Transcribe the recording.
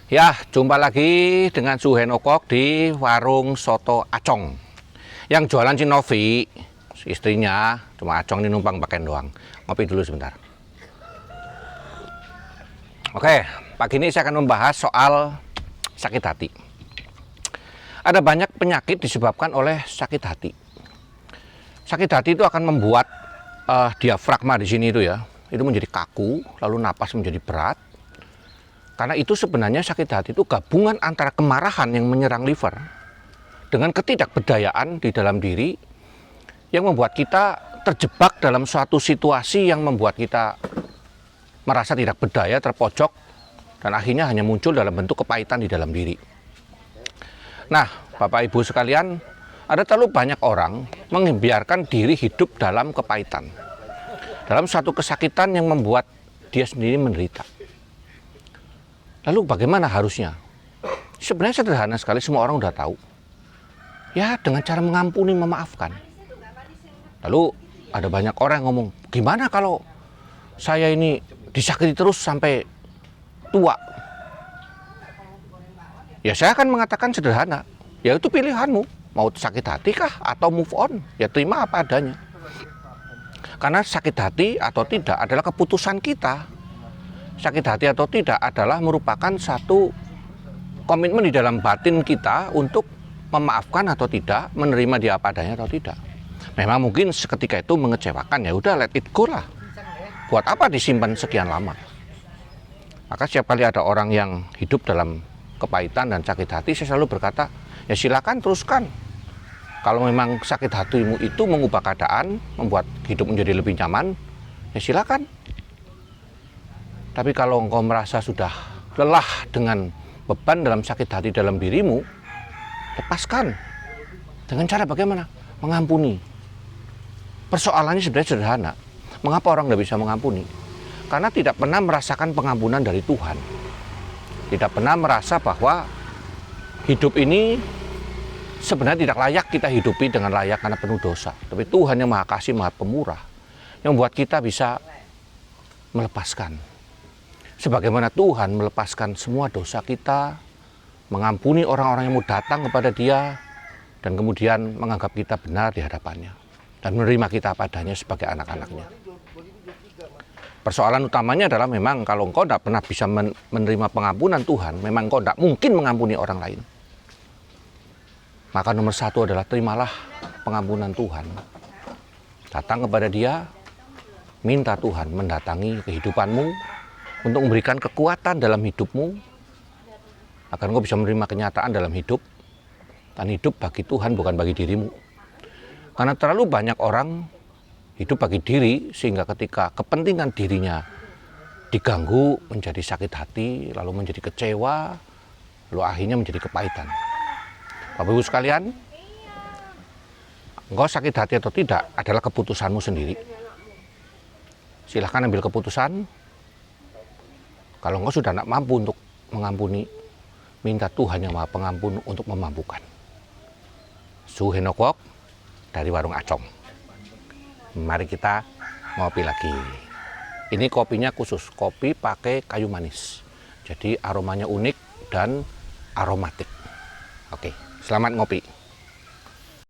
Ya, jumpa lagi dengan Suhenokok di warung soto Acong. Yang jualan si Novi, istrinya, cuma Acong ini numpang pakaian doang. Ngopi dulu sebentar. Oke, pagi ini saya akan membahas soal sakit hati. Ada banyak penyakit disebabkan oleh sakit hati. Sakit hati itu akan membuat diafragma di sini itu menjadi kaku, lalu napas menjadi berat. Karena itu sebenarnya sakit hati itu gabungan antara kemarahan yang menyerang liver dengan ketidakberdayaan di dalam diri yang membuat kita terjebak dalam suatu situasi yang membuat kita merasa tidak berdaya, terpojok, dan akhirnya hanya muncul dalam bentuk kepahitan di dalam diri. Nah, Bapak Ibu sekalian, ada terlalu banyak orang membiarkan diri hidup dalam kepahitan, dalam suatu kesakitan yang membuat dia sendiri menderita. Lalu bagaimana harusnya? Sebenarnya sederhana sekali, semua orang udah tahu. Ya, dengan cara mengampuni, memaafkan. Lalu ada banyak orang yang ngomong, gimana kalau saya ini disakiti terus sampai tua? Ya saya akan mengatakan sederhana, ya itu pilihanmu. Mau sakit hati kah atau move on? Ya terima apa adanya. Karena sakit hati atau tidak adalah keputusan kita. Sakit hati atau tidak adalah merupakan satu komitmen di dalam batin kita untuk memaafkan atau tidak, menerima dia apa adanya atau tidak. Memang mungkin seketika itu mengecewakan, ya udah let it go lah. Buat apa disimpan sekian lama? Maka setiap kali ada orang yang hidup dalam kepahitan dan sakit hati, saya selalu berkata, ya silakan teruskan. Kalau memang sakit hatimu itu mengubah keadaan, membuat hidup menjadi lebih nyaman, ya silakan. Tapi kalau engkau merasa sudah lelah dengan beban dalam sakit hati dalam dirimu, lepaskan. Dengan cara bagaimana? Mengampuni. Persoalannya sebenarnya sederhana. Mengapa orang tidak bisa mengampuni? Karena tidak pernah merasakan pengampunan dari Tuhan. Tidak pernah merasa bahwa hidup ini sebenarnya tidak layak kita hidupi dengan layak karena penuh dosa. Tapi Tuhan yang Maha Kasih, Maha Pemurah, yang membuat kita bisa melepaskan. Sebagaimana Tuhan melepaskan semua dosa kita, mengampuni orang-orang yang mau datang kepada Dia, dan kemudian menganggap kita benar di hadapannya, dan menerima kita padanya sebagai anak-anaknya. Persoalan utamanya adalah memang kalau engkau tidak pernah bisa menerima pengampunan Tuhan, memang engkau tidak mungkin mengampuni orang lain. Maka nomor satu adalah terimalah pengampunan Tuhan. Datang kepada Dia, minta Tuhan mendatangi kehidupanmu, untuk memberikan kekuatan dalam hidupmu, agar engkau bisa menerima kenyataan dalam hidup, dan hidup bagi Tuhan bukan bagi dirimu. Karena terlalu banyak orang hidup bagi diri, sehingga ketika kepentingan dirinya diganggu menjadi sakit hati, lalu menjadi kecewa, lalu akhirnya menjadi kepahitan. Bapak Ibu sekalian, engkau sakit hati atau tidak adalah keputusanmu sendiri. Silahkan ambil keputusan. Kalau engkau sudah tidak mampu untuk mengampuni, minta Tuhan yang Maha Pengampun untuk memampukan. Suhenokok dari warung Acong. Mari kita ngopi lagi. Ini kopinya khusus, kopi pakai kayu manis. Jadi aromanya unik dan aromatik. Oke, selamat ngopi.